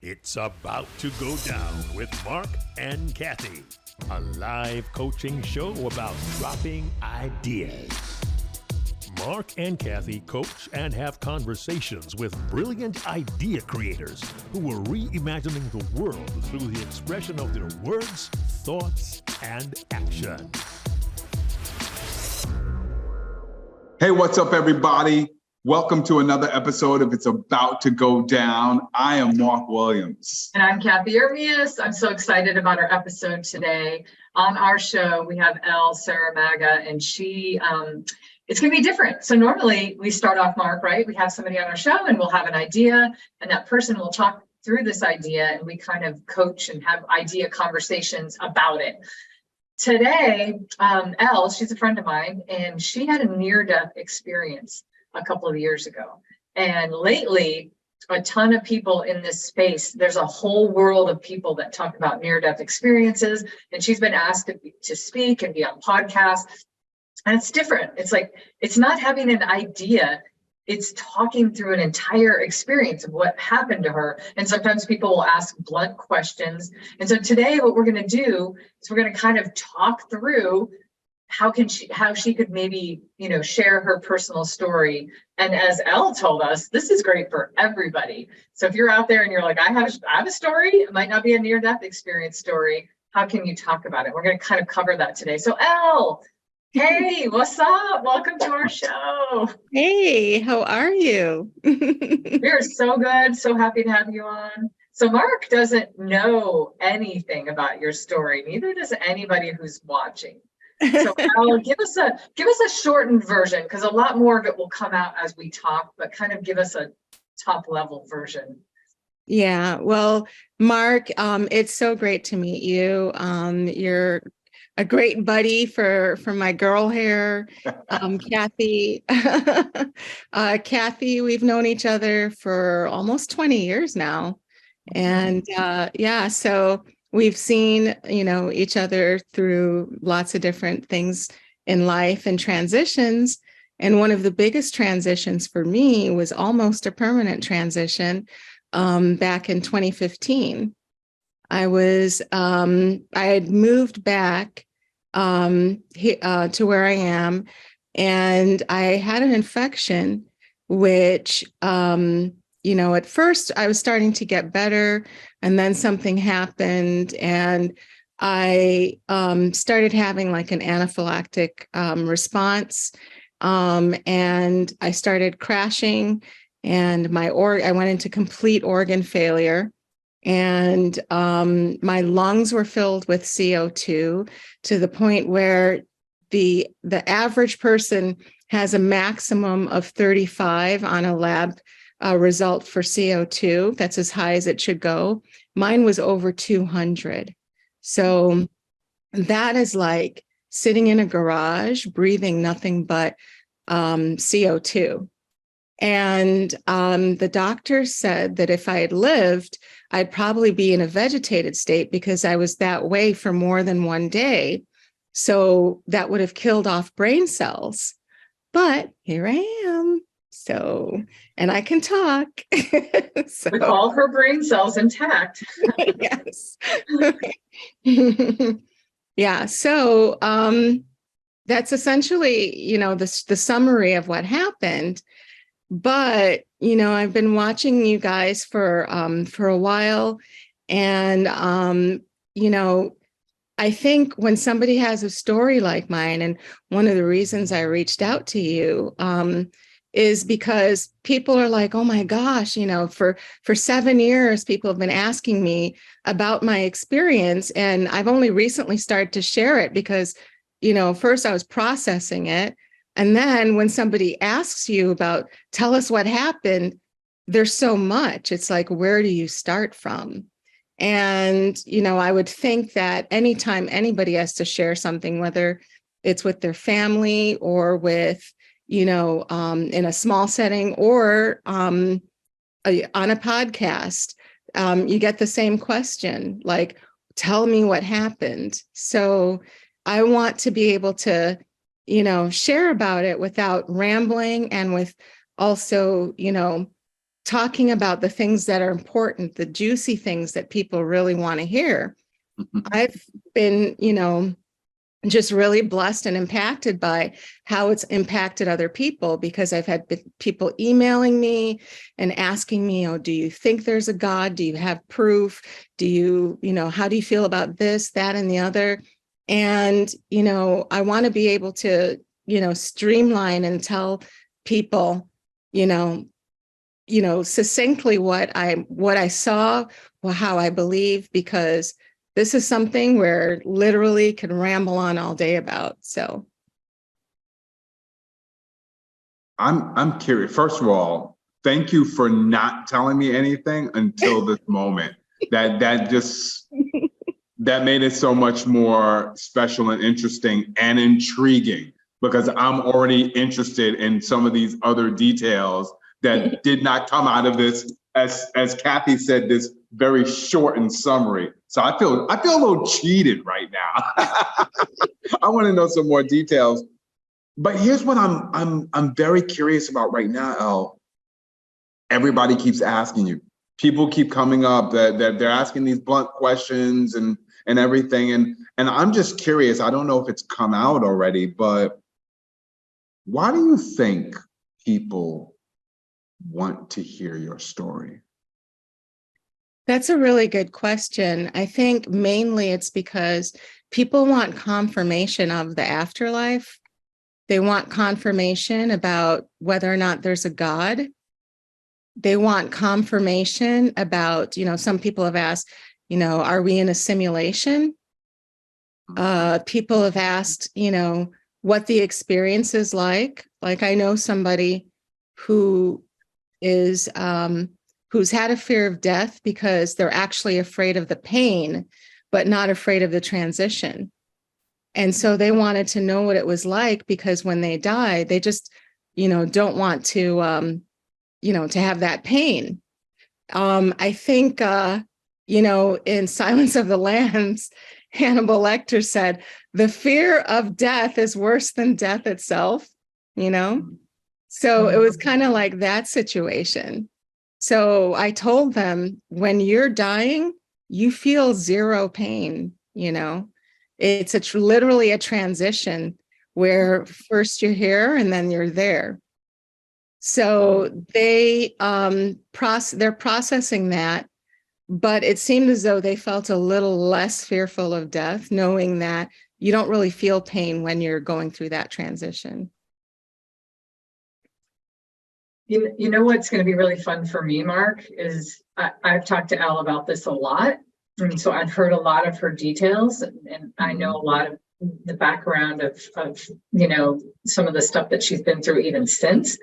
It's about to go down with Marc and Cathey, a live coaching show about dropping ideas. Marc and Cathey coach and have conversations with brilliant idea creators who are reimagining the world through the expression of their words, thoughts, and action. Hey, what's up, everybody? Welcome to another episode of It's About to Go Down. I am Mark Williams. And I'm Cathey Ermias. I'm so excited about our episode today. On our show, we have Seremaga, and it's going to be different. So normally we start off, Mark, right? We have somebody on our show and we'll have an idea, and that person will talk through this idea, and we kind of coach and have idea conversations about it. Today, she's a friend of mine, and she had a near-death experience a couple of years ago. And lately, a ton of people in this space, there's a whole world of people that talk about near-death experiences, and she's been asked to speak and be on podcasts. And it's different. It's like, it's not having an idea, it's talking through an entire experience of what happened to her. And sometimes people will ask blunt questions. And so today what we're going to do is we're going to kind of talk through how she could maybe, share her personal story. And as Elle told us, this is great for everybody. So if you're out there and you're like, I have a story, it might not be a near-death experience story, how can you talk about it? We're going to kind of cover that today. So Elle, hey, what's up? Welcome to our show. Hey, how are you? We're so good. So happy to have you on. So Mark doesn't know anything about your story. Neither does anybody who's watching. So Elle, give us a shortened version, because a lot more of it will come out as we talk, but kind of give us a top level version. Yeah, well, Mark, it's so great to meet you. You're a great buddy for my girl hair, Cathey. Cathey, we've known each other for almost 20 years now. And so we've seen, each other through lots of different things in life and transitions. And one of the biggest transitions for me was almost a permanent transition back in 2015. I had moved back to where I am, and I had an infection, which, at first I was starting to get better, and then something happened, and I started having like an anaphylactic response, and I started crashing, and I went into complete organ failure. And my lungs were filled with CO2 to the point where the average person has a maximum of 35 on a lab result for CO2. That's as high as it should go. Mine was over 200. So that is like sitting in a garage, breathing nothing but CO2. And the doctor said that if I had lived, I'd probably be in a vegetated state because I was that way for more than one day. So that would have killed off brain cells. But here I am. So, and I can talk. So, with all her brain cells intact. Yes. Yeah. So that's essentially, the summary of what happened. But, I've been watching you guys for a while. And, I think when somebody has a story like mine, and one of the reasons I reached out to you is because people are like, oh my gosh, for 7 years, people have been asking me about my experience. And I've only recently started to share it because, first I was processing it. And then when somebody asks you about, tell us what happened, there's so much. It's like, where do you start from? And, I would think that anytime anybody has to share something, whether it's with their family or with, in a small setting or on a podcast, you get the same question, like, tell me what happened. So I want to be able to, share about it without rambling, and with also, talking about the things that are important, the juicy things that people really want to hear. I've been, just really blessed and impacted by how it's impacted other people, because I've had people emailing me and asking me, do you think there's a God? Do you have proof? Do you, how do you feel about this, that, and the other? And, I want to be able to, streamline and tell people, succinctly what I saw, or how I believe, because this is something where literally can ramble on all day about. So I'm curious. First of all, thank you for not telling me anything until this moment. That made it so much more special and interesting and intriguing, because I'm already interested in some of these other details that did not come out of this, as Cathey said, this very shortened summary. So I feel a little cheated right now. I want to know some more details. But here's what I'm very curious about right now, Elle. Everybody keeps asking you. People keep coming up that they're asking these blunt questions and everything. And I'm just curious. I don't know if it's come out already, but why do you think people want to hear your story? that's a really good question. I think mainly it's because people want confirmation of the afterlife. They want confirmation about whether or not there's a God. They want confirmation about, some people have asked, are we in a simulation? People have asked, what the experience is like. Like, I know somebody who is, who's had a fear of death because they're actually afraid of the pain, but not afraid of the transition. And so they wanted to know what it was like, because when they die, they just, don't want to, to have that pain. I think, in Silence of the Lambs, Hannibal Lechter said, the fear of death is worse than death itself, So it was kind of like that situation. So I told them, when you're dying, you feel zero pain, It's literally a transition where first you're here and then you're there. So they're processing that, but it seemed as though they felt a little less fearful of death, knowing that you don't really feel pain when you're going through that transition. You know what's going to be really fun for me, Mark, is I've talked to Elle about this a lot. And so I've heard a lot of her details, and I know a lot of the background of some of the stuff that she's been through even since.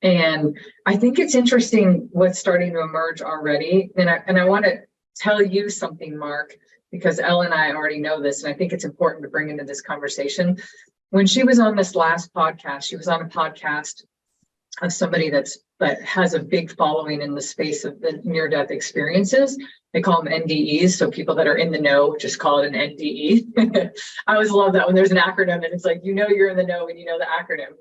And I think it's interesting what's starting to emerge already. And I want to tell you something, Mark, because Elle and I already know this, and I think it's important to bring into this conversation. When she was on this last podcast, she was on a podcast of somebody that has a big following in the space of the near-death experiences. They call them NDEs, so people that are in the know just call it an NDE. I always love that when there's an acronym and it's like, you're in the know when you know the acronym,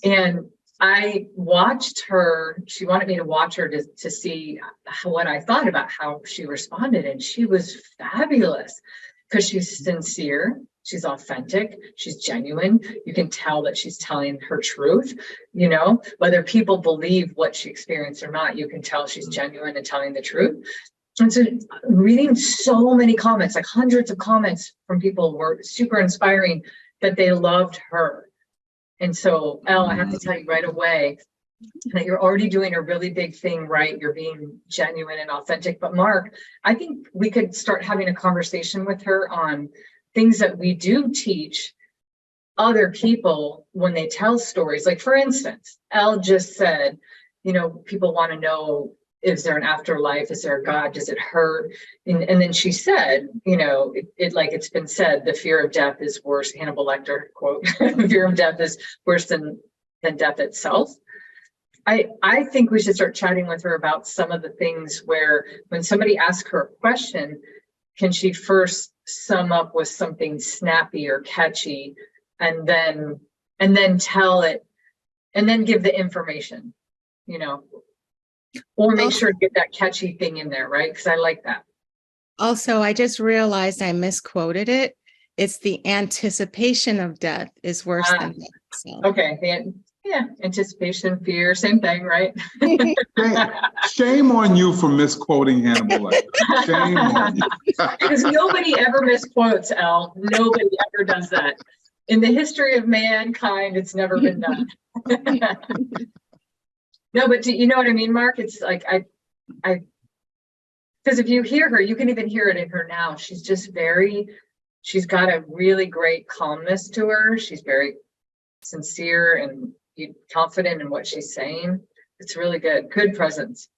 And I watched her. She wanted me to watch her to see what I thought about how she responded, and she was fabulous because she's sincere. She's authentic. She's genuine. You can tell that she's telling her truth, whether people believe what she experienced or not, you can tell she's genuine and telling the truth. And so reading so many comments, like hundreds of comments from people, were super inspiring that they loved her. And so, Elle, I have to tell you right away that you're already doing a really big thing, right? You're being genuine and authentic. But Mark, I think we could start having a conversation with her on things that we do teach other people when they tell stories. Like, for instance, Elle just said, people want to know, is there an afterlife? Is there a God? Does it hurt? And then she said, like it's been said, the fear of death is worse. Hannibal Lechter quote, the fear of death is worse than death itself. I think we should start chatting with her about some of the things where when somebody asks her a question, can she first sum up with something snappy or catchy and then tell it and then give the information, Or make Also- sure to get that catchy thing in there, right? Because I like that. Also, I just realized I misquoted it. It's the anticipation of death is worse Ah. than death. So. Okay, yeah, anticipation, fear, same thing, right? Shame on you for misquoting Hannibal Lechter. Shame on you. Because nobody ever misquotes, Elle. Nobody ever does that. In the history of mankind, it's never been done. No, but you know what I mean, Mark? It's like because if you hear her, you can even hear it in her now. She's just she's got a really great calmness to her. She's very sincere and confident in what she's saying. It's really good. Good presence.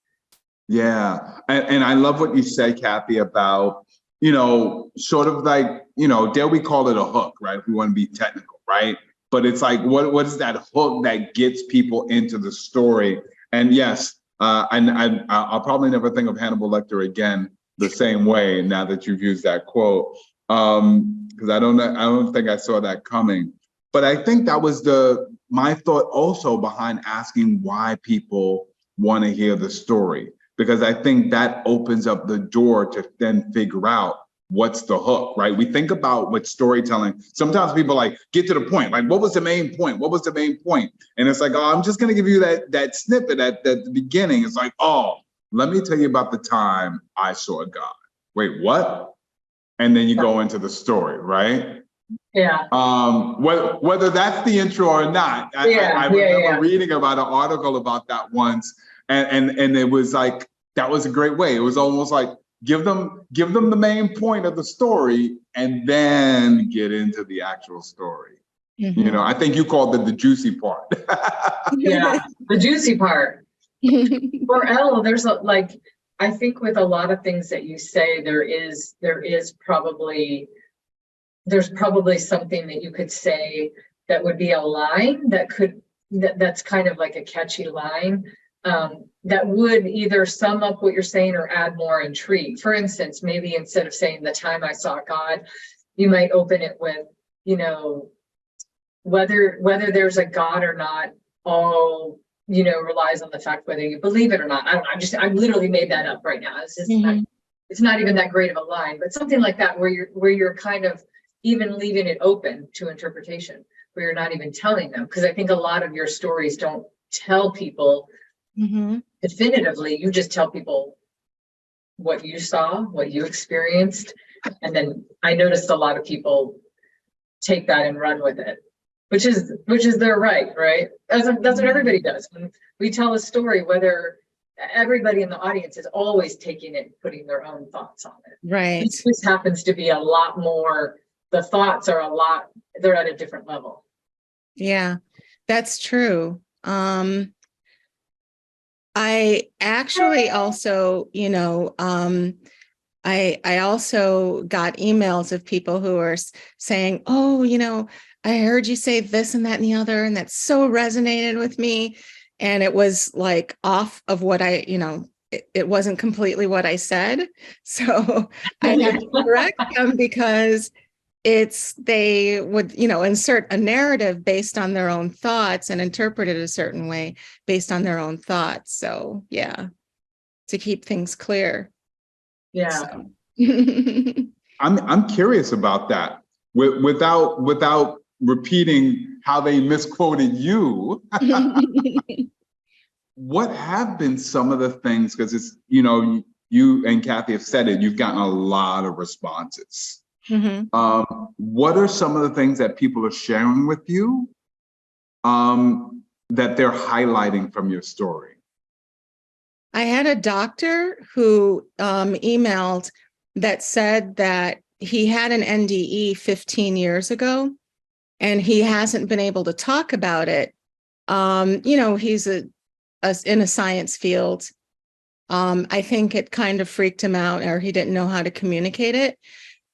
Yeah. And I love what you say, Cathey, about, sort of like, dare we call it a hook, right? If we want to be technical, right? But it's like, what is that hook that gets people into the story? And yes, I'll probably never think of Hannibal Lechter again the same way now that you've used that quote. Because I don't think I saw that coming. But I think that was my thought also behind asking why people want to hear the story, because I think that opens up the door to then figure out what's the hook, right? We think about what storytelling, sometimes people like get to the point, like, what was the main point? What was the main point? And it's like, oh, I'm just going to give you that snippet at the beginning. It's like, oh, let me tell you about the time I saw God. Wait, what? And then you go into the story, right? Yeah. Whether that's the intro or not, I remember reading about an article about that once, and it was like, that was a great way. It was almost like give them the main point of the story and then get into the actual story. Mm-hmm. I think you called it the juicy part. Yeah, the juicy part. For Elle, there's I think with a lot of things that you say, there's probably something that you could say that would be a line that's kind of like a catchy line that would either sum up what you're saying or add more intrigue. For instance, maybe instead of saying the time I saw God, you might open it with, whether there's a God or not, all relies on the fact whether you believe it or not. I don't know. I literally made that up right now. It's just it's not even that great of a line, but something like that where you're kind of even leaving it open to interpretation, where you're not even telling them. Because I think a lot of your stories don't tell people definitively. You just tell people what you saw, what you experienced. And then I noticed a lot of people take that and run with it, which is their right? That's what everybody does. When we tell a story, whether everybody in the audience is always taking it and putting their own thoughts on it. Right. This happens to be a lot more, the thoughts are they're at a different level. Yeah, that's true. I actually also, I also got emails of people who are saying, oh, I heard you say this and that and the other, and that so resonated with me. And it was like off of what it wasn't completely what I said. So I had to correct them because they would, insert a narrative based on their own thoughts and interpret it a certain way based on their own thoughts. So yeah, to keep things clear. Yeah. So. I'm curious about that. Without repeating how they misquoted you. What have been some of the things, because it's, you and Cathey have said it, you've gotten a lot of responses. What are some of the things that people are sharing with you that they're highlighting from your story? I had a doctor who emailed that said that he had an NDE 15 years ago and he hasn't been able to talk about it. He's in a science field. I think it kind of freaked him out, or he didn't know how to communicate it.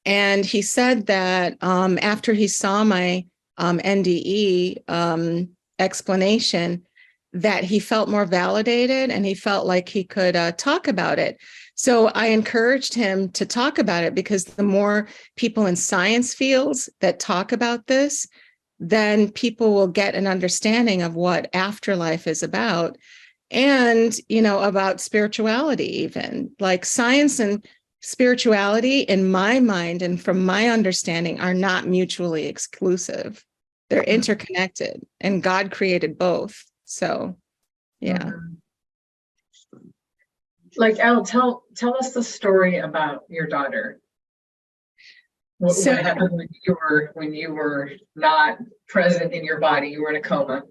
And he said that after he saw my NDE explanation, that he felt more validated and he felt like he could talk about it. So I encouraged him to talk about it, because the more people in science fields that talk about this, then people will get an understanding of what afterlife is about. and, about spirituality, even like science and spirituality, in my mind and from my understanding, are not mutually exclusive. They're interconnected, and God created both. So, yeah. Like, Elle, tell us the story about your daughter. What happened when you were not present in your body? You were in a coma.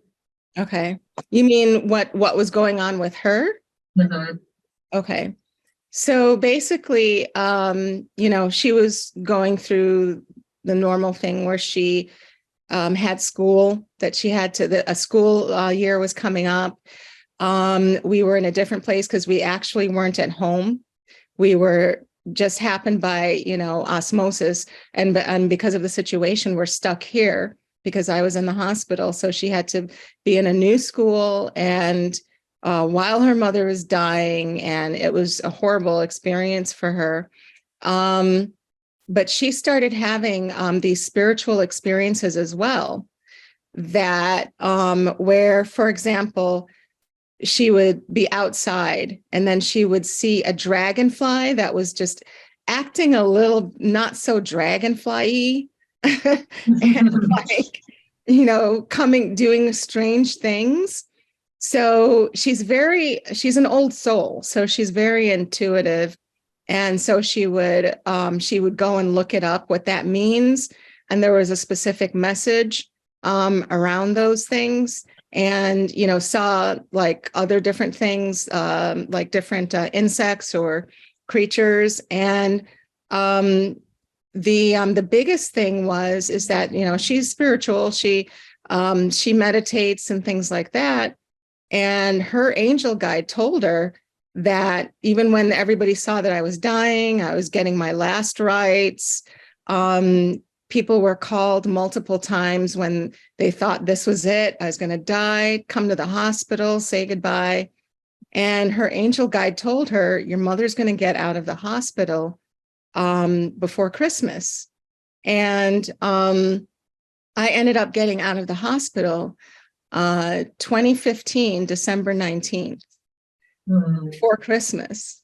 Okay. You mean what was going on with her? Mm-hmm. Okay. So basically, she was going through the normal thing where she had school that she had to, a school year was coming up. We were in a different place because we actually weren't at home. We were just happened by, osmosis. And because of the situation, we're stuck here because I was in the hospital. So she had to be in a new school, and while her mother was dying, and it was a horrible experience for her. But she started having these spiritual experiences as well, that where, for example, she would be outside and then she would see a dragonfly that was just acting a little not so dragonfly-y and doing strange things. So she's an old soul. So she's very intuitive. And so she would go and look it up, what that means. And there was a specific message around those things, and, saw like other different things, like different insects or creatures. And the biggest thing is that, she's spiritual. She meditates and things like that. And her angel guide told her that even when everybody saw that I was dying, I was getting my last rites, people were called multiple times when they thought this was it, I was going to die, come to the hospital, say goodbye. And her angel guide told her, your mother's going to get out of the hospital before Christmas. And I ended up getting out of the hospital 2015, December 19th, before Christmas.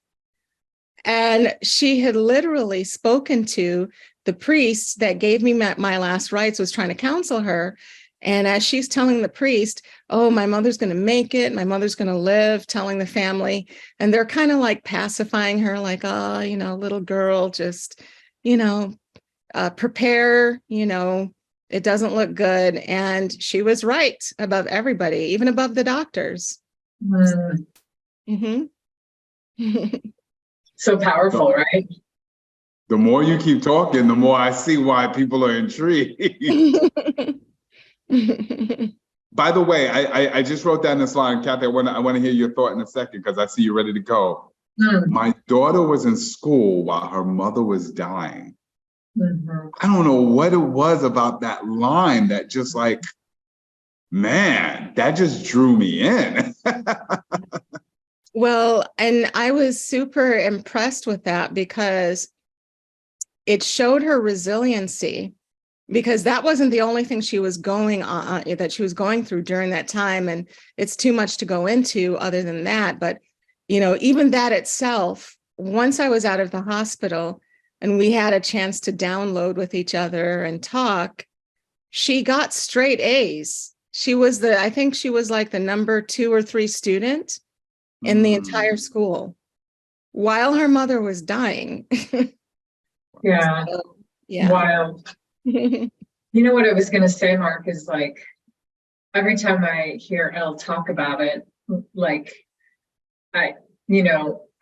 And she had literally spoken to the priest that gave me my last rites, was trying to counsel her. And as she's telling the priest, oh, my mother's going to make it, my mother's going to live, telling the family. And they're kind of like pacifying her, like, oh, little girl, just, prepare, it doesn't look good. And she was right above everybody, even above the doctors. Mm-hmm. So powerful, right? The more you keep talking, the more I see why people are intrigued. By the way, I just wrote down this line, Cathey. I want to hear your thought in a second because I see you ready to go. My daughter was in school while her mother was dying. I don't know what it was about that line that just like, man, that just drew me in. Well, and I was super impressed with that because it showed her resiliency, because that wasn't the only thing she was going through during that time. And it's too much to go into other than that. But, even that itself, once I was out of the hospital and we had a chance to download with each other and talk, she got straight A's. I think she was like the number 2 or 3 student in the entire school while her mother was dying. Yeah. So, yeah. Wild. You know what I was going to say, Mark, is like, every time I hear Elle talk about it, like, I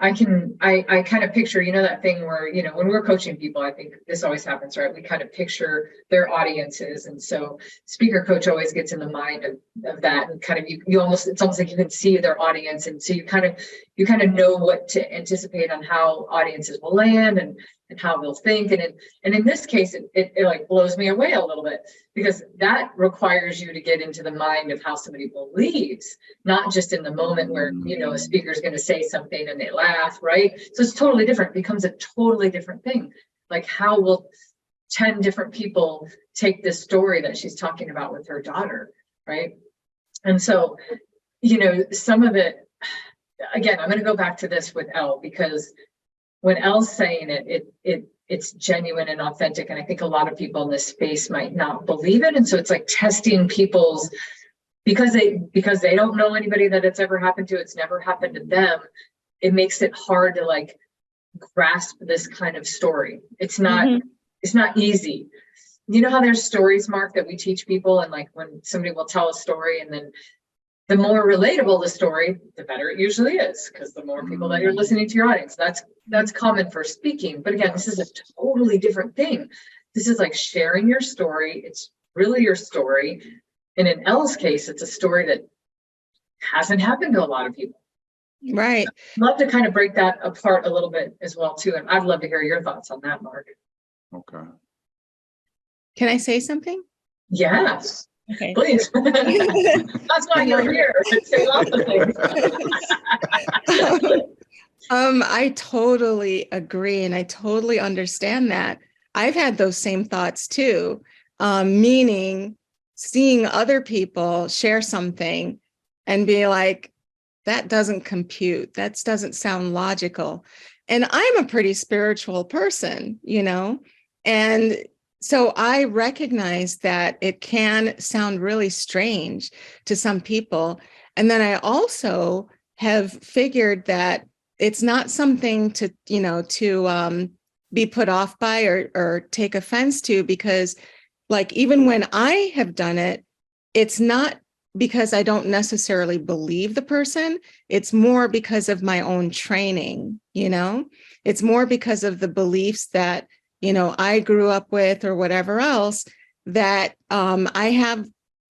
kind of picture, that thing where, when we're coaching people, I think this always happens, right? We kind of picture their audiences. And so speaker coach always gets in the mind of that, and kind of, it's almost like you can see their audience. And so you kind of know what to anticipate on how audiences will land and how they'll think. And in this case, it like blows me away a little bit, because that requires you to get into the mind of how somebody believes, not just in the moment where, a speaker's going to say something and they laugh, right? So it's totally different. It becomes a totally different thing. Like, how will 10 different people take this story that she's talking about with her daughter, right? And so, some of it, again, I'm going to go back to this with Elle, because when Elle's saying it's genuine and authentic. And I think a lot of people in this space might not believe it. And so it's like testing people's, because they don't know anybody that it's ever happened to, it's never happened to them. It makes it hard to like grasp this kind of story. It's not easy. You know how there's stories, Mark, that we teach people, and like when somebody will tell a story, and then the more relatable the story, the better it usually is, because the more people that you're listening to your audience, that's common for speaking. But again, this is a totally different thing. This is like sharing your story. It's really your story. And in Elle's case, it's a story that hasn't happened to a lot of people. Right. I'd love to kind of break that apart a little bit as well, too. And I'd love to hear your thoughts on that, Mark. Okay. Can I say something? Yes. Okay. Please. That's why you're here. Say lots of things. I totally agree, and I totally understand that. I've had those same thoughts too, meaning seeing other people share something and be like, that doesn't compute. That doesn't sound logical. And I'm a pretty spiritual person, and so I recognize that it can sound really strange to some people. And then I also have figured that it's not something to, be put off by or take offense to, because like, even when I have done it, it's not because I don't necessarily believe the person. It's more because of my own training, it's more because of the beliefs that I grew up with or whatever else, that I have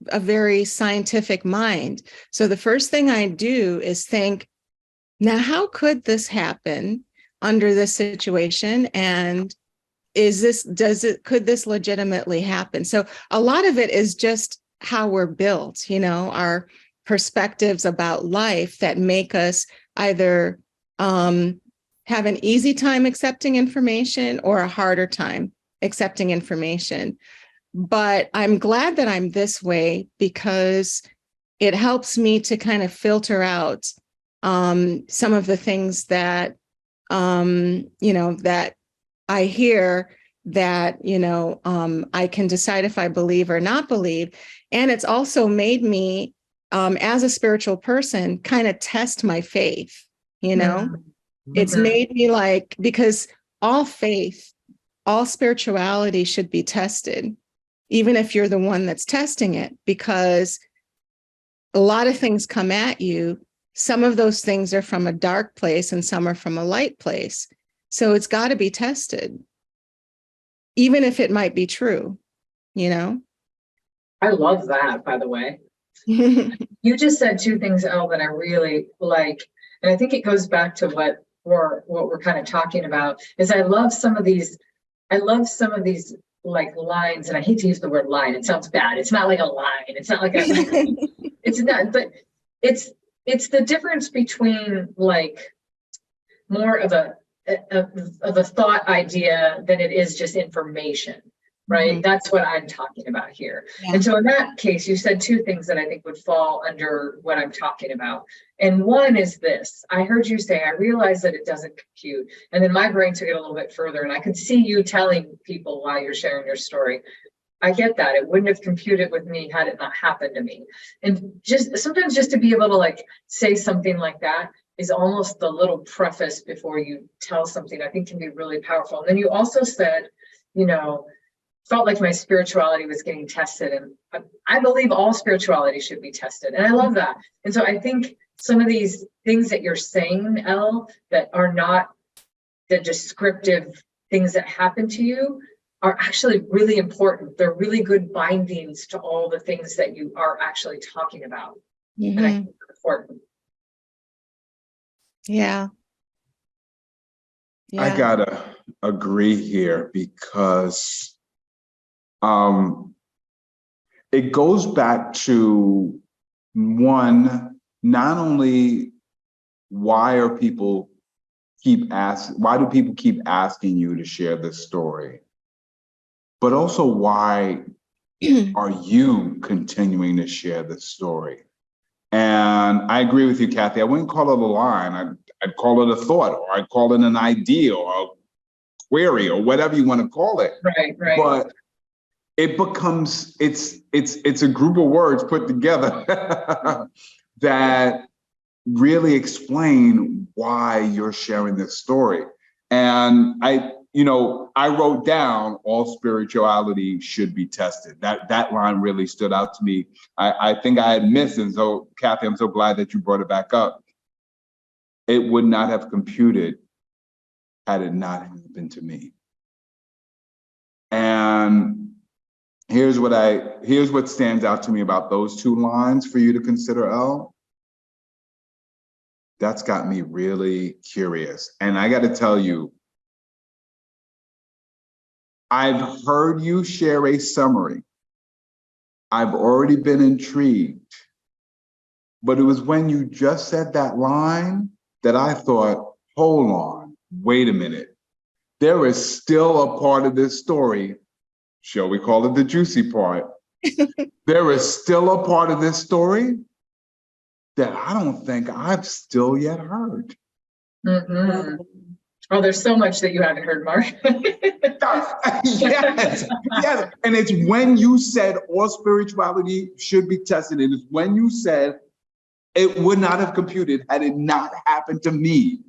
a very scientific mind. So the first thing I do is think, now, how could this happen under this situation? And could this legitimately happen? So a lot of it is just how we're built, our perspectives about life that make us either have an easy time accepting information or a harder time accepting information. But I'm glad that I'm this way, because it helps me to kind of filter out some of the things that, that I hear, that, I can decide if I believe or not believe. And it's also made me, as a spiritual person, kind of test my faith, It's made me like, because all faith, all spirituality should be tested, even if you're the one that's testing it, because a lot of things come at you. Some of those things are from a dark place and some are from a light place. So it's got to be tested, even if it might be true, I love that, by the way. You just said two things, Elle, that I really like. And I think it goes back to what we're kind of talking about, is I love some of these like lines, and I hate to use the word line. It sounds bad. It's not like a line. It's not like it's not, but it's the difference between like more of a thought idea than it is just information, right? Mm-hmm. That's what I'm talking about here. Yeah. And so in that case, you said two things that I think would fall under what I'm talking about. And one is this: I heard you say, I realize that it doesn't compute. And then my brain took it a little bit further, and I could see you telling people while you're sharing your story, I get that. It wouldn't have computed with me had it not happened to me. And just sometimes just to be able to like say something like that is almost the little preface before you tell something, I think can be really powerful. And then you also said, felt like my spirituality was getting tested. And I believe all spirituality should be tested. And I love that. And so I think some of these things that you're saying, Elle, that are not the descriptive things that happen to you are actually really important. They're really good bindings to all the things that you are actually talking about. Mm-hmm. And I think it's important. Yeah. I gotta agree here, because it goes back to one, not only why do people keep asking you to share this story, but also why are you continuing to share this story? And I agree with you, Cathey. I wouldn't call it a line. I'd call it a thought, or I'd call it an idea or a query or whatever you want to call it. Right. But it becomes, it's a group of words put together that really explain why you're sharing this story. And I wrote down all spirituality should be tested. That line really stood out to me. I think I had missed, and so Cathey, I'm so glad that you brought it back up. It would not have computed had it not happened to me. And here's what stands out to me about those two lines for you to consider, Elle. That's got me really curious. And I got to tell you, I've heard you share a summary. I've already been intrigued. But it was when you just said that line that I thought, hold on, wait a minute. There is still a part of this story, shall we call it the juicy part? There is still a part of this story that I don't think I've still yet heard. Mm-hmm. Oh, there's so much that you haven't heard, Marc. Yes. And it's when you said all spirituality should be tested. And it's when you said it would not have computed had it not happened to me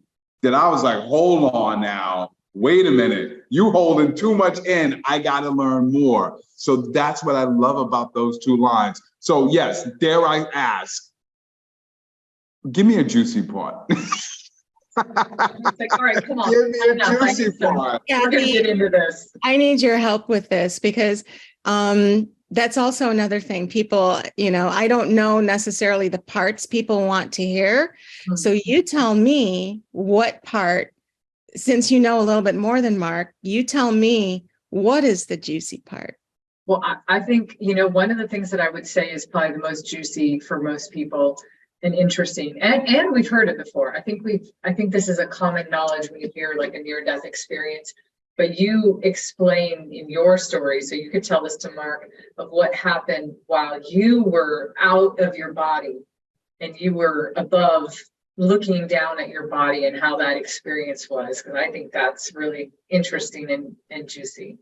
that I was like, hold on now, wait a minute. You holding too much in. I got to learn more. So that's what I love about those two lines. So yes, dare I ask, give me a juicy part. Like, all right, come on. Give me a juicy part. We're going to get into this. I need your help with this because that's also another thing. People, I don't know necessarily the parts people want to hear. Mm-hmm. So you tell me what part, since you know a little bit more than Marc, you tell me what is the juicy part. Well, I think, one of the things that I would say is probably the most juicy for most people and interesting, and we've heard it before. I think this is a common knowledge when you hear like a near-death experience, but you explain in your story, so you could tell this to Marc, of what happened while you were out of your body and you were above looking down at your body and how that experience was, because I think that's really interesting and juicy.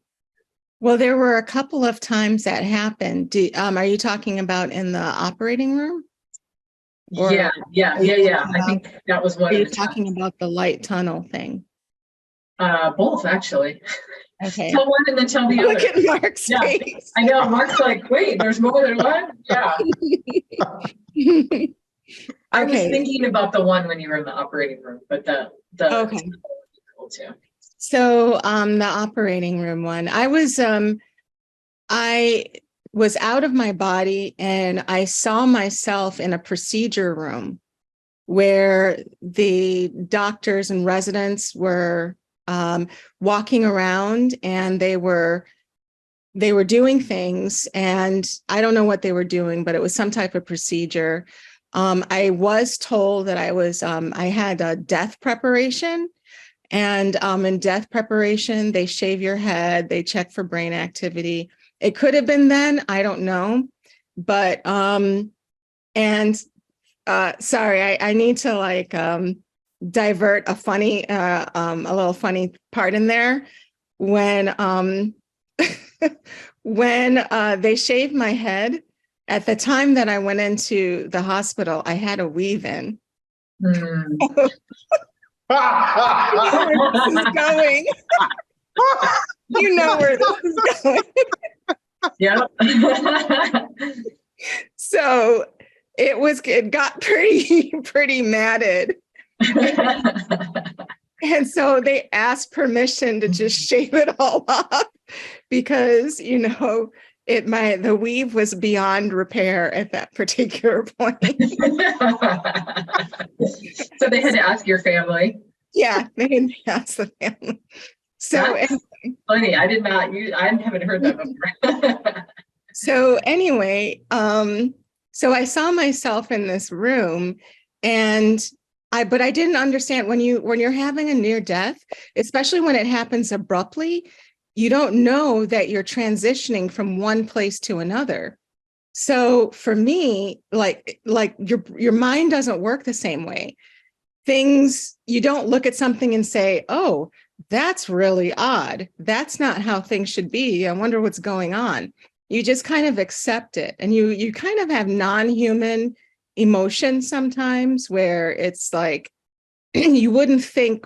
Well, there were a couple of times that happened. Are you talking about in the operating room? Or yeah. I think that was one. Are you talking about the light tunnel thing? Both, actually. Okay. Tell one and then tell the other. Look at Marc's face. I know. Marc's like, wait, there's more than one? Yeah. I was thinking about the one when you were in the operating room, but the okay. Cool too. So the operating room one, I was out of my body and I saw myself in a procedure room where the doctors and residents were walking around and they were doing things, and I don't know what they were doing, but it was some type of procedure. I was told that I had a death preparation, and in death preparation, they shave your head, they check for brain activity. It could have been then, I don't know, but sorry, I need to divert a little funny part in there. When when they shaved my head, at the time that I went into the hospital, I had a weave in. Mm. Where this is going. You know where this is going. Yeah. So it got pretty matted. And so they asked permission to just shave it all off because, the weave was beyond repair at that particular point. So they had to ask your family. Yeah, they had to ask the family. So that's funny. I haven't heard that before. So anyway, so I saw myself in this room, but I didn't understand when you're having a near death, especially when it happens abruptly, you don't know that you're transitioning from one place to another. So for me, like your mind doesn't work the same way. Things, you don't look at something and say, oh, that's really odd. That's not how things should be. I wonder what's going on. You just kind of accept it. And you kind of have non-human emotions sometimes where it's like you wouldn't think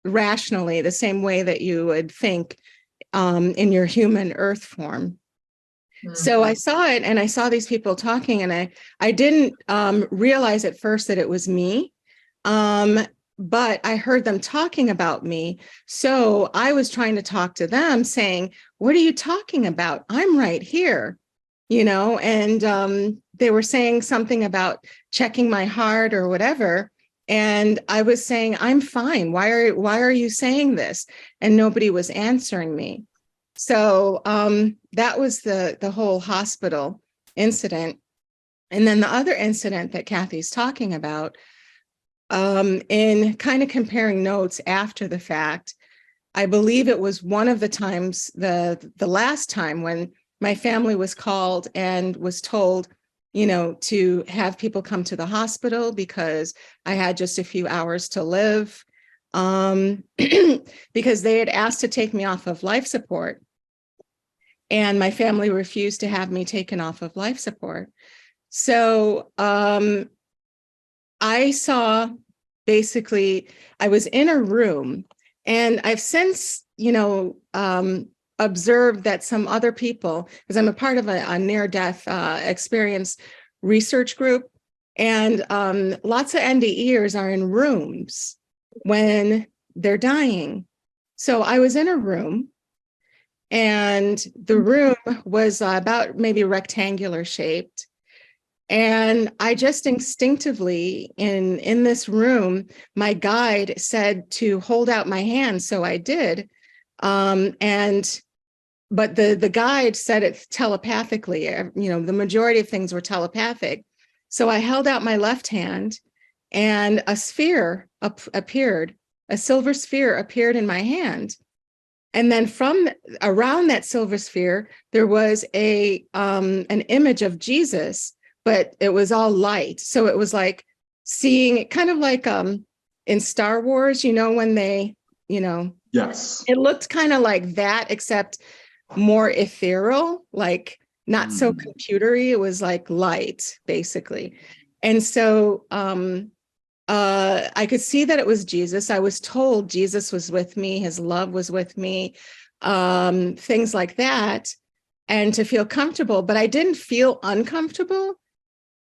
rationally the same way that you would think in your human earth form. So I saw it and I saw these people talking, and I didn't realize at first that it was me. But I heard them talking about me. So I was trying to talk to them saying, what are you talking about? I'm right here, and they were saying something about checking my heart or whatever. And I was saying, I'm fine. Why are you saying this? And nobody was answering me. So that was the whole hospital incident. And then the other incident that Cathey's talking about, in kind of comparing notes after the fact, I believe it was one of the times, the last time when my family was called and was told, to have people come to the hospital because I had just a few hours to live, because they had asked to take me off of life support. And my family refused to have me taken off of life support. So I saw, basically, I was in a room, and I've since, observed that some other people, because I'm a part of a near-death experience research group, and lots of NDEs are in rooms when they're dying. So I was in a room, and the room was about maybe rectangular shaped. And I just instinctively in this room, my guide said to hold out my hand. So I did. But the guide said it telepathically, the majority of things were telepathic. So I held out my left hand, and a sphere appeared, a silver sphere appeared in my hand. And then from around that silver sphere, there was an image of Jesus, but it was all light. So it was like seeing it kind of like in Star Wars, when they, Yes. It looked kind of like that, except more ethereal, like not so computery. It was like light, basically. And so I could see that it was Jesus. I was told Jesus was with me. His love was with me, things like that, and to feel comfortable. But I didn't feel uncomfortable.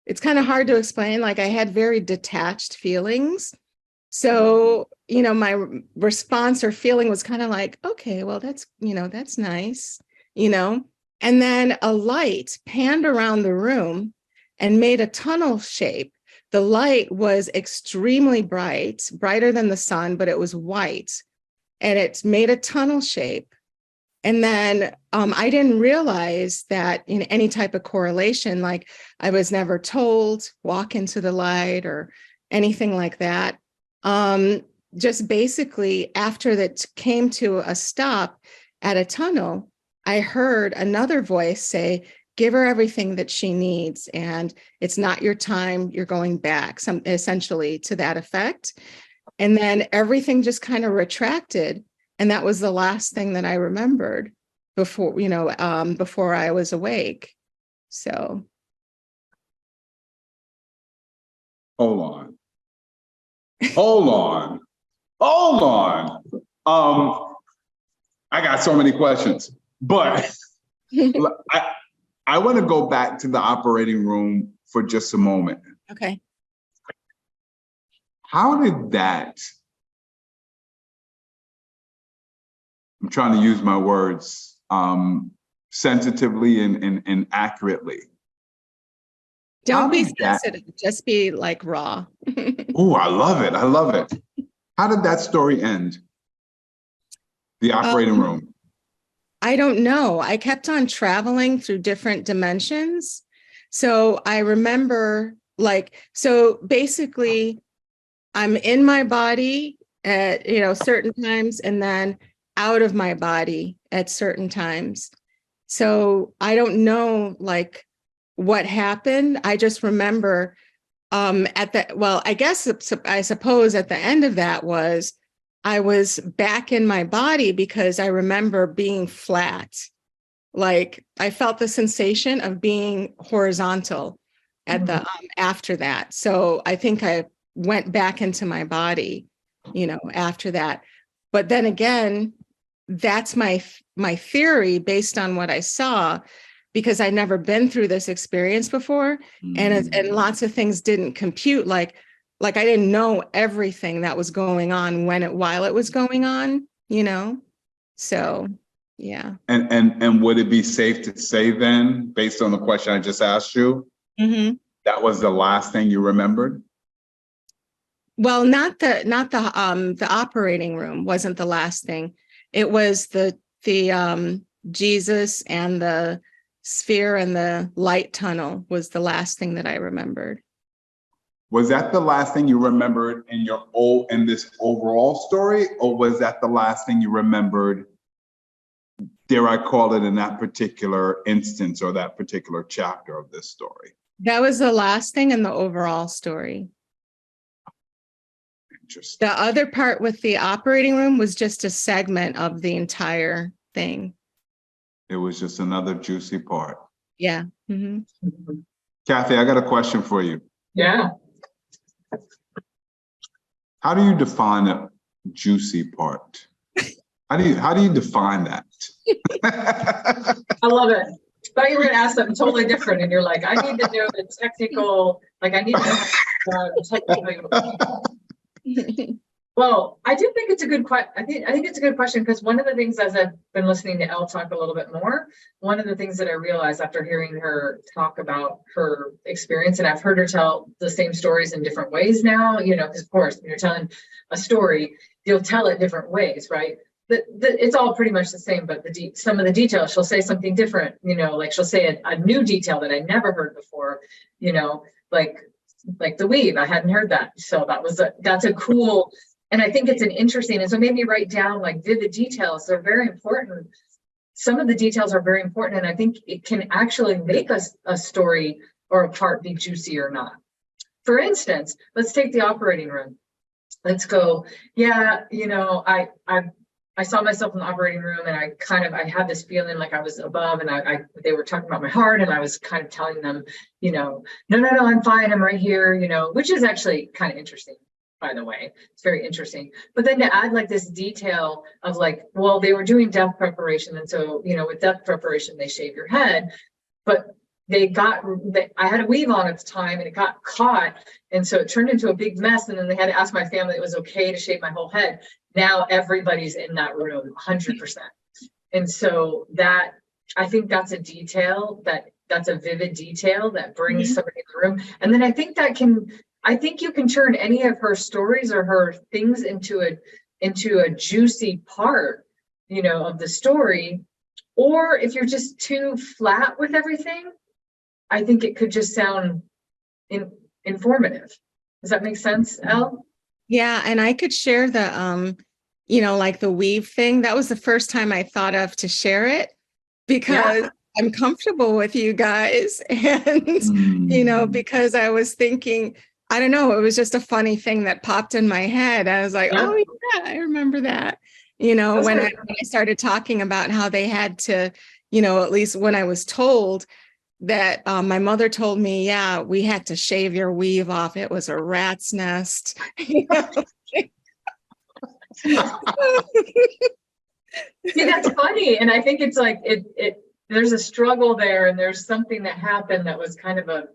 It's kind of hard to explain. Like I had very detached feelings. So, my response or feeling was kind of like, okay, well, that's nice, And then a light panned around the room and made a tunnel shape. The light was extremely bright, brighter than the sun, but it was white, and it made a tunnel shape. And then I didn't realize that in any type of correlation, like I was never told walk into the light or anything like that. Just basically after that came to a stop at a tunnel, I heard another voice say, give her everything that she needs, and it's not your time, you're going back, essentially to that effect. And then everything just kind of retracted. And that was the last thing that I remembered before, before I was awake. So. Hold on. I got so many questions, but I want to go back to the operating room for just a moment. Okay. How did that, I'm trying to use my words sensitively and accurately. Don't be sensitive, just be like raw. Oh, I love it. How did that story end? The operating room. I don't know. I kept on traveling through different dimensions. So I remember so basically I'm in my body at, certain times, and then out of my body at certain times. So I don't know, what happened. I just remember I suppose at the end of that was I was back in my body because I remember being flat. Like I felt the sensation of being horizontal at the after that. So I think I went back into my body, after that. But then again, that's my theory based on what I saw, because I'd never been through this experience before, and lots of things didn't compute. Like I didn't know everything that was going on while it was going on, So, yeah. And would it be safe to say then, based on the question I just asked you, that was the last thing you remembered? Well, not the operating room wasn't the last thing. It was the Jesus and the sphere and the light tunnel was the last thing that I remembered. Was that the last thing you remembered in this overall story, or was that the last thing you remembered, dare I call it, in that particular instance or that particular chapter of this story? That was the last thing in the overall story. Interesting. The other part with the operating room was just a segment of the entire thing. It was just another juicy part. Yeah. Cathey, I got a question for you. Yeah. How do you define a juicy part? How do you define that? I love it. Thought you were going to ask something totally different, and you're like, I need to know the technical. Like, I need to know technical. Well, I do think it's a good question. I think it's a good question, because one of the things, as I've been listening to Elle talk a little bit more, one of the things that I realized after hearing her talk about her experience, and I've heard her tell the same stories in different ways now, because of course, when you're telling a story, you'll tell it different ways, right? It's all pretty much the same, but some of the details, she'll say something different, like she'll say a new detail that I never heard before, like the weave. I hadn't heard that. So that's a cool, and I think it's an interesting, and so maybe write down like vivid details. They're very important. Some of the details are very important, and I think it can actually make a story or a part be juicy or not. For instance, let's take the operating room. Let's go, I saw myself in the operating room, and I had this feeling like I was above, and they were talking about my heart, and I was kind of telling them, no, I'm fine, I'm right here, which is actually kind of interesting, by the way. It's very interesting. But then to add like this detail of like, well, they were doing death preparation, and so, with death preparation, they shave your head, but I had a weave on at the time, and it got caught, and so it turned into a big mess, and then they had to ask my family it was okay to shave my whole head. Now everybody's in that room 100%. And so I think that's a detail that's a vivid detail that brings somebody in the room. And then I think you can turn any of her stories or her things into a juicy part, of the story. Or if you're just too flat with everything, I think it could just sound informative. Does that make sense, Elle? Yeah, and I could share the, like the weave thing. That was the first time I thought of to share it, because I'm comfortable with you guys. And, because I was thinking, I don't know, it was just a funny thing that popped in my head. I was like, oh yeah, I remember that. When I started talking about how they had to, at least when I was told that my mother told me, yeah, we had to shave your weave off. It was a rat's nest. See, that's funny. And I think it's like, there's a struggle there, and there's something that happened that was kind of a,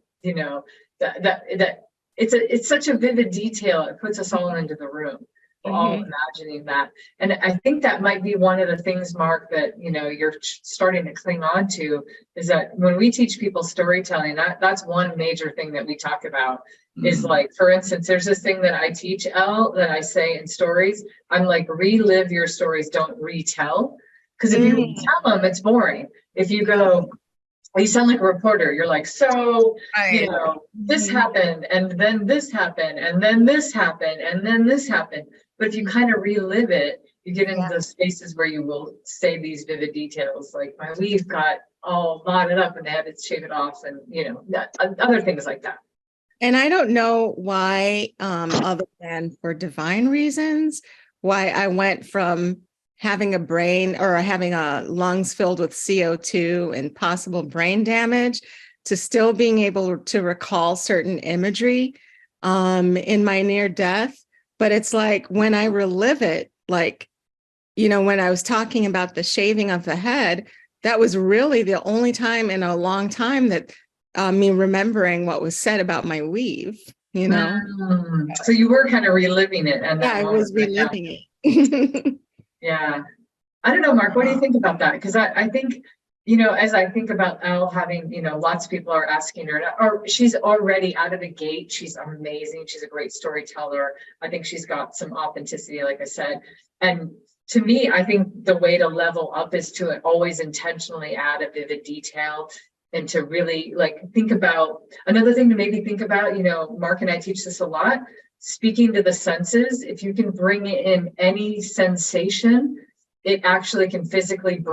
that it's such a vivid detail. It puts us all into the room. We're all imagining that. And I think that might be one of the things, Marc, that, you're starting to cling on to, is that when we teach people storytelling, that's one major thing that we talk about is like, for instance, there's this thing that I teach, Elle, that I say in stories. I'm like, relive your stories, don't retell. Because if you retell them, it's boring. If you go, you sound like a reporter. You're like, so, this happened, and then this happened, and then this happened, and then this happened. But if you kind of relive it, You get into those spaces where you will say these vivid details, like my weave got all knotted up and they had to shave it off, and other things like that. And I don't know why, other than for divine reasons, why I went from having a brain or having a lungs filled with CO2 and possible brain damage to still being able to recall certain imagery in my near death. But it's like when I relive it, like, when I was talking about the shaving of the head, that was really the only time in a long time that me remembering what was said about my weave, So you were kind of reliving it. And I was reliving it. Yeah. I don't know, Mark, what do you think about that? Because I think, as I think about Elle having, lots of people are asking her, or she's already out of the gate. She's amazing. She's a great storyteller. I think she's got some authenticity, like I said. And to me, I think the way to level up is to always intentionally add a vivid detail and to really think about another thing to maybe think about, Mark and I teach this a lot, speaking to the senses. If you can bring in any sensation, it actually can physically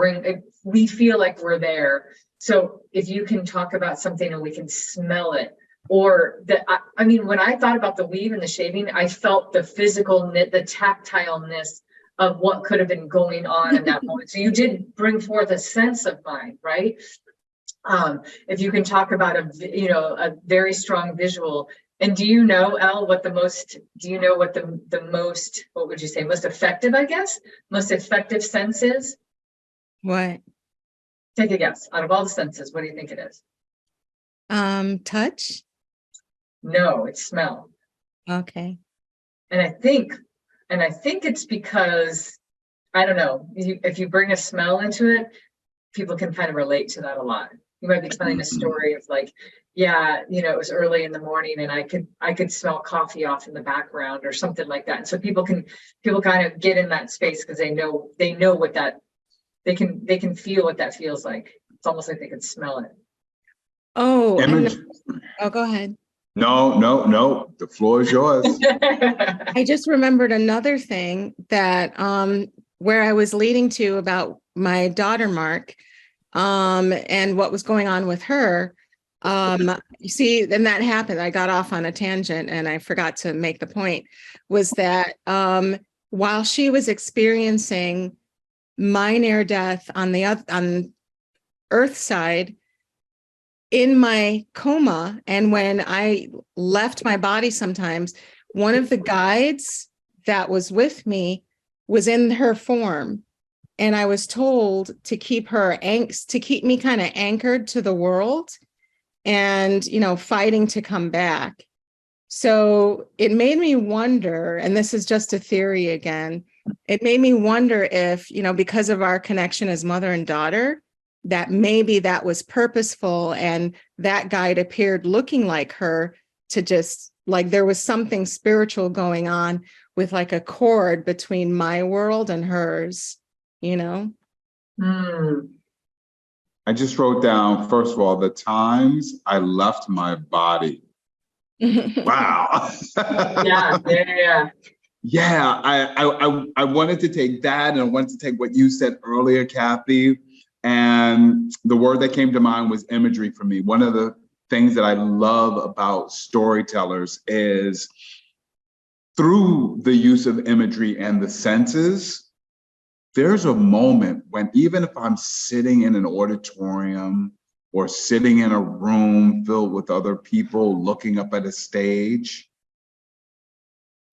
we feel like we're there. So if you can talk about something and we can smell it, or when I thought about the weave and the shaving, I felt the physical the tactileness of what could have been going on in that moment. So you did bring forth a sense of mind, right? If you can talk about a very strong visual. And do you know, Elle, what the most what would you say, most effective, I guess, most effective sense is? What? Take a guess. Out of all the senses, what do you think it is? Touch? No, it's smell. Okay. And I think it's because, I don't know, if you bring a smell into it, people can kind of relate to that a lot. You might be telling a story of it was early in the morning and I could smell coffee off in the background or something like that. And so people kind of get in that space because they know what that, they can feel what that feels like. It's almost like they can smell it. Oh, go ahead. No, the floor is yours. I just remembered another thing that where I was leading to about my daughter, Mark, and what was going on with her. You see, then that happened. I got off on a tangent and I forgot to make the point, was that while she was experiencing my near death on Earth side, in my coma, and when I left my body sometimes, one of the guides that was with me was in her form. And I was told to keep me kind of anchored to the world and, fighting to come back. So it made me wonder, and this is just a theory again, it made me wonder if, because of our connection as mother and daughter, that maybe that was purposeful and that guide appeared looking like her to just there was something spiritual going on with a cord between my world and hers, I just wrote down, first of all, the times I left my body. Wow. Yeah. Yeah, I wanted to take that, and I wanted to take what you said earlier, Cathey. And the word that came to mind was imagery for me. One of the things that I love about storytellers is through the use of imagery and the senses, there's a moment when even if I'm sitting in an auditorium or sitting in a room filled with other people looking up at a stage,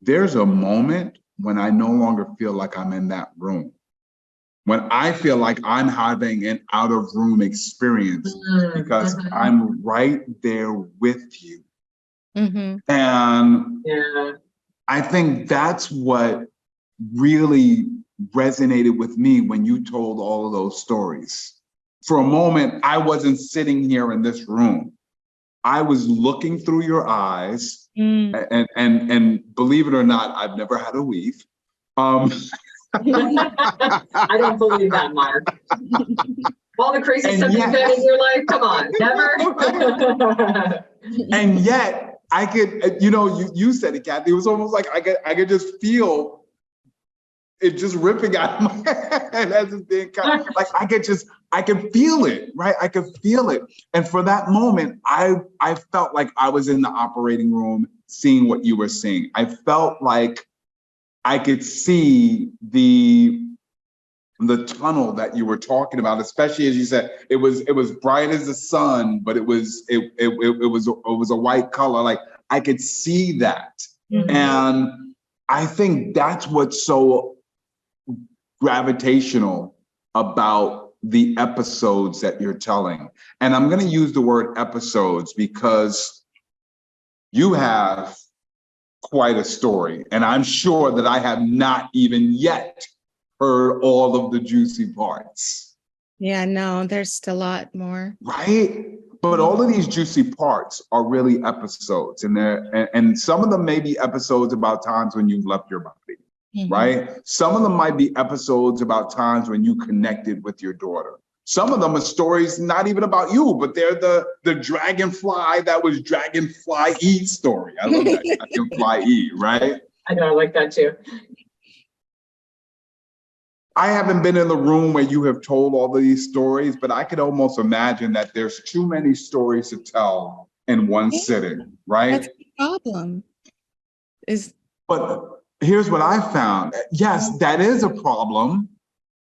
there's a moment when I no longer feel like I'm in that room. When I feel like I'm having an out of room experience because I'm right there with you. And I think that's what really resonated with me when you told all of those stories. For a moment, I wasn't sitting here in this room. I was looking through your eyes, and believe it or not, I've never had a weave. I don't believe that, Mark. All the crazy stuff you've done in your life, come on, never. And yet, I could, you said it, Cathey. It was almost like I could just feel it's just ripping out of my head as it's being cut. Like I can feel it, right? I can feel it. And for that moment, I felt like I was in the operating room seeing what you were seeing. I felt like I could see the tunnel that you were talking about, especially as you said, it was bright as the sun, but it was a white color. Like I could see that. Mhm. And I think that's what's so gravitational about the episodes that you're telling. And I'm going to use the word episodes because you have quite a story. And I'm sure that I have not even yet heard all of the juicy parts. Yeah, no, there's still a lot more. Right? But all of these juicy parts are really episodes. And some of them may be episodes about times when you've left your body. Mhm. Right? Some of them might be episodes about times when you connected with your daughter. Some of them are stories not even about you, but they're the dragonfly that was Dragonfly E's story. I love that, Dragonfly E, right? I know, I like that too. I haven't been in the room where you have told all of these stories, but I could almost imagine that there's too many stories to tell in one sitting, right? That's the problem. But here's what I found. Yes, that is a problem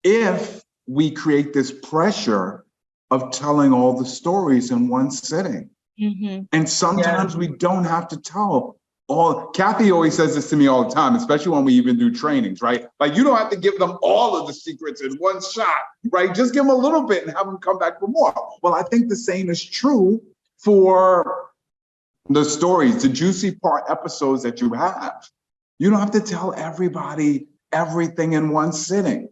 if we create this pressure of telling all the stories in one sitting. Mhm. And sometimes we don't have to tell all. Cathey always says this to me all the time, especially when we even do trainings, right? Like you don't have to give them all of the secrets in one shot, right? Just give them a little bit and have them come back for more. Well, I think the same is true for the stories, the juicy part episodes that you have. You don't have to tell everybody everything in one sitting.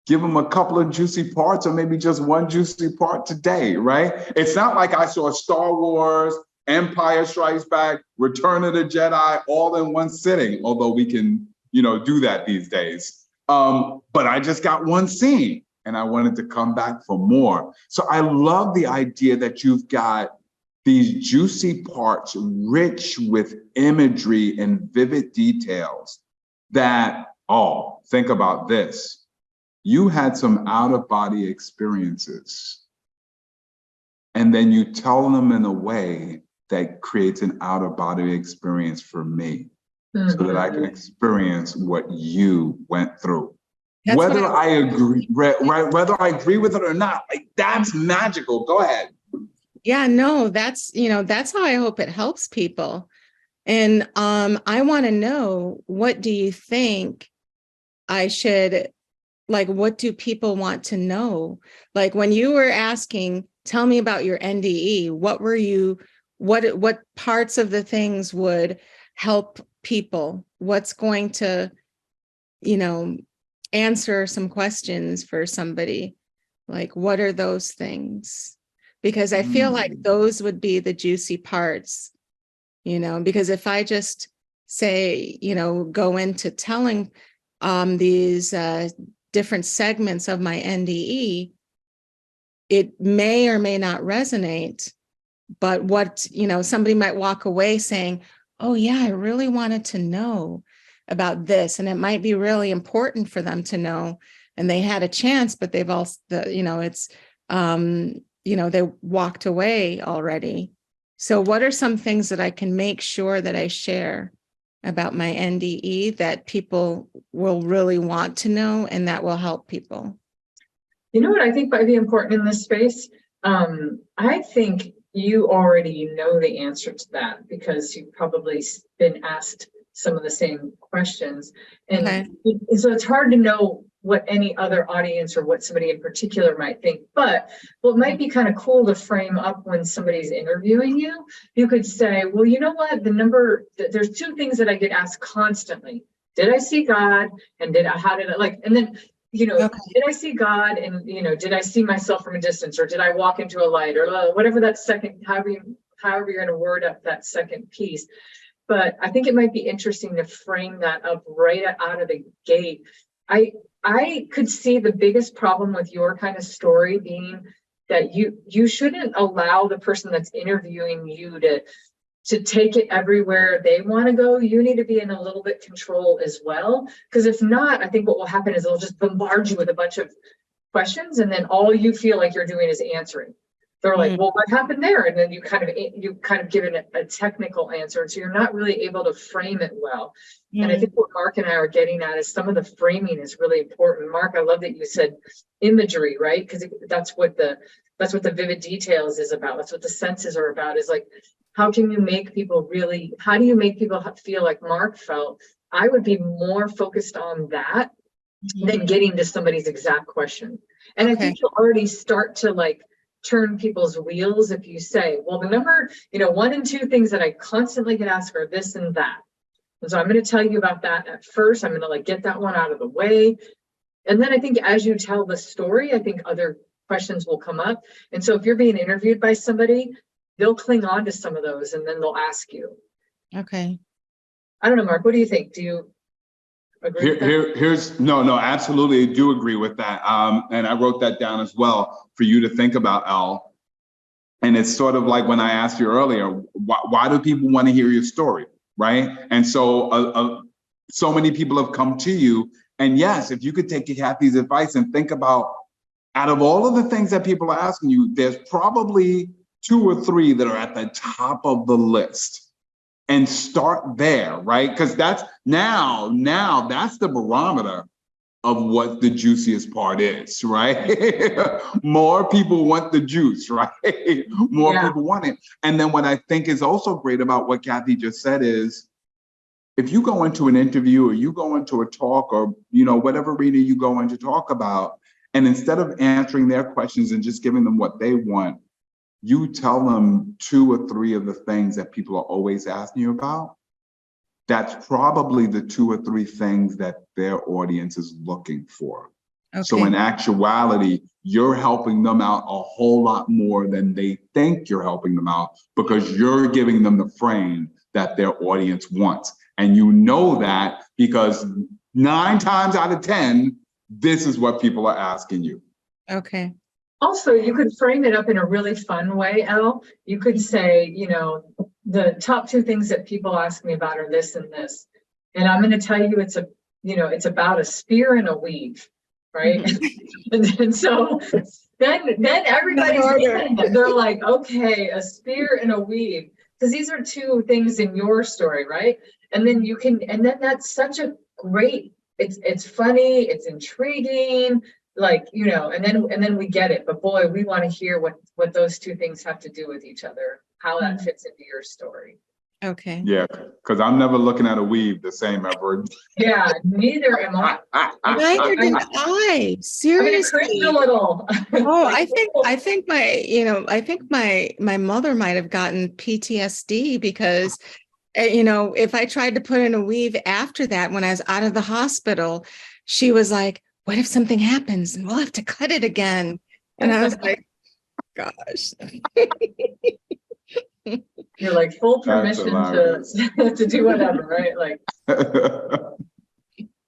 Give them a couple of juicy parts or maybe just one juicy part today, right? It's not like I saw Star Wars, Empire Strikes Back, Return of the Jedi all in one sitting, although we can, do that these days. But I just got one scene and I wanted to come back for more. So I love the idea that you've got these juicy parts rich with imagery and vivid details that, think about this. You had some out-of-body experiences, and then you tell them in a way that creates an out-of-body experience for me, so that I can experience what you went through. That's whether I agree, right? Whether I agree with it or not, like that's magical. Go ahead. Yeah, no, that's how I hope it helps people. And I want to know, what do you think I should, like, what do people want to know? Like when you were asking, tell me about your NDE, what parts of the things would help people? What's going to, answer some questions for somebody? Like, what are those things? Because I feel like those would be the juicy parts, because if I just say, go into telling these different segments of my NDE, it may or may not resonate. But somebody might walk away saying, oh yeah, I really wanted to know about this. And it might be really important for them to know. And they had a chance, but they've also, they walked away already. So what are some things that I can make sure that I share about my NDE that people will really want to know and that will help people? You know what I think might be important in this space? I think you already know the answer to that because you've probably been asked some of the same questions. And so it's hard to know what any other audience or what somebody in particular might think. But what might be kind of cool to frame up when somebody's interviewing you, you could say, well, you know what, there's two things that I get asked constantly. Did I see God? And did I see God and, did I see myself from a distance, or did I walk into a light, or whatever that second, however you're going to word up that second piece. But I think it might be interesting to frame that up right out of the gate. I could see the biggest problem with your kind of story being that you shouldn't allow the person that's interviewing you to to take it everywhere they want to go, you need to be in a little bit control as well. Because if not, I think what will happen is they'll just bombard you with a bunch of questions, and then all you feel like you're doing is answering. They're like, well, what happened there? And then you kind of give it a technical answer. So you're not really able to frame it well. And I think what Mark and I are getting at is some of the framing is really important. Mark, I love that you said imagery, right? Because that's what the vivid details is about. That's what the senses are about, is like, how do you make people feel like Mark felt? I would be more focused on that than getting to somebody's exact question. And I think you'll already start to like turn people's wheels if you say, well, the number, 1 and 2 things that I constantly get asked are this and that. And so I'm going to tell you about that at first. I'm going to like get that one out of the way. And then I think as you tell the story, I think other questions will come up. And so if you're being interviewed by somebody, they'll cling on to some of those and then they'll ask you. Okay. I don't know, Mark, what do you think? Do you agree with that? No, absolutely. I do agree with that. And I wrote that down as well for you to think about, Elle. And it's sort of like when I asked you earlier, why do people want to hear your story, right? And so so many people have come to you. And yes, if you could take Cathey's advice and think about, out of all of the things that people are asking you, there's probably 2 or 3 that are at the top of the list. And start there, right? Because that's now that's the barometer of what the juiciest part is, right? More people want the juice, right? More people want it. And then what I think is also great about what Cathey just said is, if you go into an interview or you go into a talk or, whatever arena you go in to talk about, and instead of answering their questions and just giving them what they want, you tell them 2 or 3 of the things that people are always asking you about, that's probably the 2 or 3 things that their audience is looking for. Okay. So in actuality, you're helping them out a whole lot more than they think you're helping them out, because you're giving them the frame that their audience wants. And you know that because 9 times out of 10, this is what people are asking you. Okay. Also, you could frame it up in a really fun way, Elle. You could say, the top 2 things that people ask me about are this and this. And I'm going to tell you it's about a spear and a weave, right? and so then everybody's they're like, okay, a spear and a weave. Because these are 2 things in your story, right? And then that's such a great, it's funny, it's intriguing. And then we get it, but boy, we want to hear what those 2 things have to do with each other, how that fits into your story. Okay. Yeah, because I'm never looking at a weave the same ever. Yeah, neither am I. Neither did I. Seriously. I'm gonna a little. Oh, I think my mother might have gotten PTSD because, if I tried to put in a weave after that when I was out of the hospital, she was like, what if something happens and we'll have to cut it again? And I was like, gosh. You're like full permission to do whatever, right? Like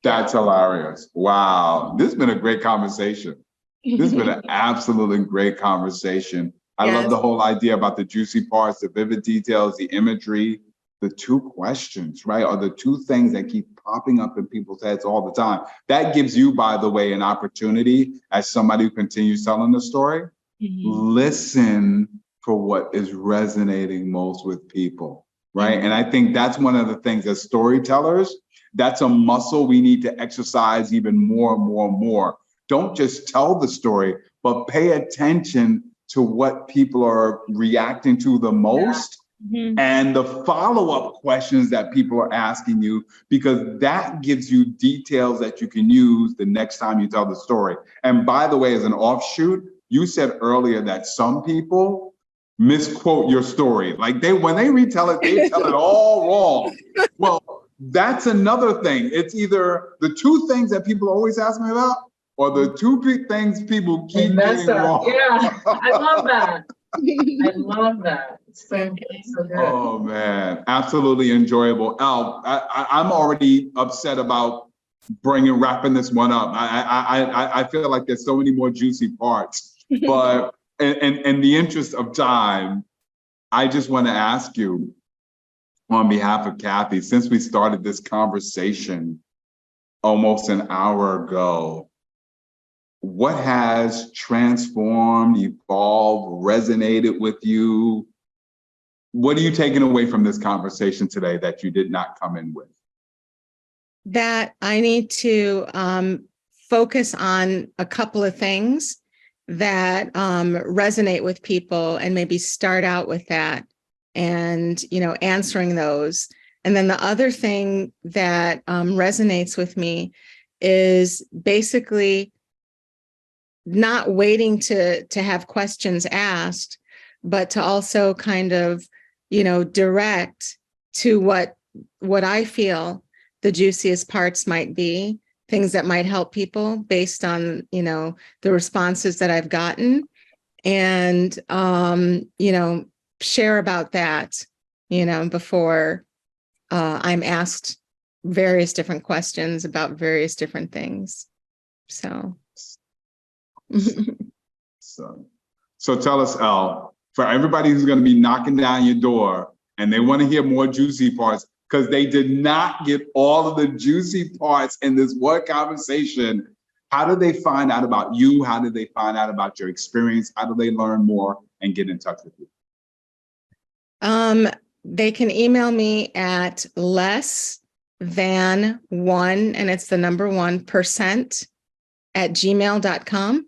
that's hilarious. Wow. This has been a great conversation. This has been an absolutely great conversation. I love the whole idea about the juicy parts, the vivid details, the imagery. The 2 questions, right, are the 2 things that keep popping up in people's heads all the time. That gives you, by the way, an opportunity as somebody who continues telling the story, listen for what is resonating most with people, right? And I think that's one of the things as storytellers, that's a muscle we need to exercise even more and more and more. Don't just tell the story, but pay attention to what people are reacting to the most. And the follow-up questions that people are asking you, because that gives you details that you can use the next time you tell the story. And by the way, as an offshoot, you said earlier that some people misquote your story. Like when they retell it, they tell it all wrong. Well, that's another thing. It's either the 2 things that people always ask me about, or the 2 things people keep getting wrong. Yeah, I love that. I love that. It's so good. Oh man, absolutely enjoyable. Elle, I'm already upset about wrapping this one up. I feel like there's so many more juicy parts, but in the interest of time, I just want to ask you, on behalf of Cathey, since we started this conversation almost an hour ago, what has transformed, evolved, resonated with you? What are you taking away from this conversation today that you did not come in with? That I need to focus on a couple of things that resonate with people, and maybe start out with that and, answering those. And then the other thing that resonates with me is basically not waiting to have questions asked, but to also kind of, direct to what I feel the juiciest parts might be, things that might help people based on, the responses that I've gotten, and, share about that, before I'm asked various different questions about various different things. So. So tell us, Elle, for everybody who's going to be knocking down your door and they want to hear more juicy parts, because they did not get all of the juicy parts in this one conversation, how do they find out about you? How do they find out about your experience? How do they learn more and get in touch with you? They can email me at less-than-1, and it's the number 1% @gmail.com.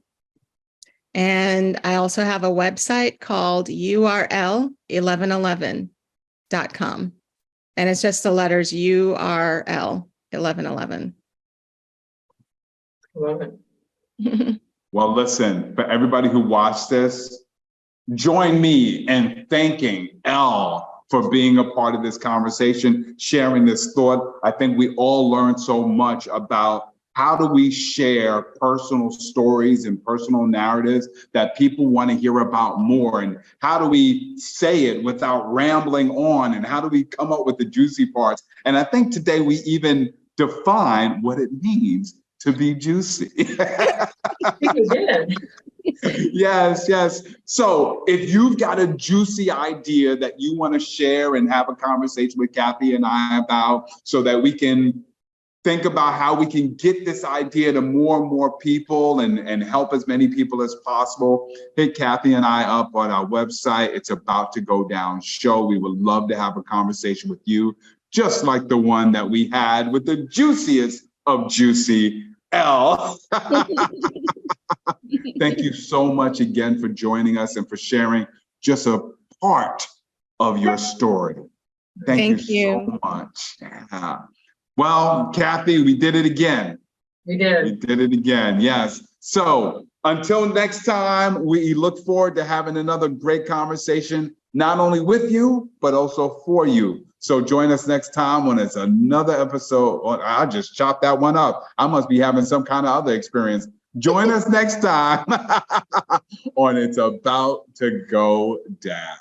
And I also have a website called url1111.com. And it's just the letters URL 1111. Love it. Well, listen, for everybody who watched this, join me in thanking Elle for being a part of this conversation, sharing this thought. I think we all learned so much about how do we share personal stories and personal narratives that people want to hear about more, and how do we say it without rambling on, and how do we come up with the juicy parts? And I think today we even define what it means to be juicy. We did. Yes, yes. So if you've got a juicy idea that you want to share and have a conversation with Cathey and I about, so that we can think about how we can get this idea to more and more people and help as many people as possible, hit Cathey and I up on our website. It's About to Go Down show. We would love to have a conversation with you, just like the one that we had with the juiciest of juicy, Elle. Thank you so much again for joining us and for sharing just a part of your story. Thank you so much. Yeah. Well, Cathey, we did it again. We did. We did it again, yes. So until next time, we look forward to having another great conversation, not only with you, but also for you. So join us next time when it's another episode. Oh, I just chopped that one up. I must be having some kind of other experience. Join us next time on It's About to Go Down.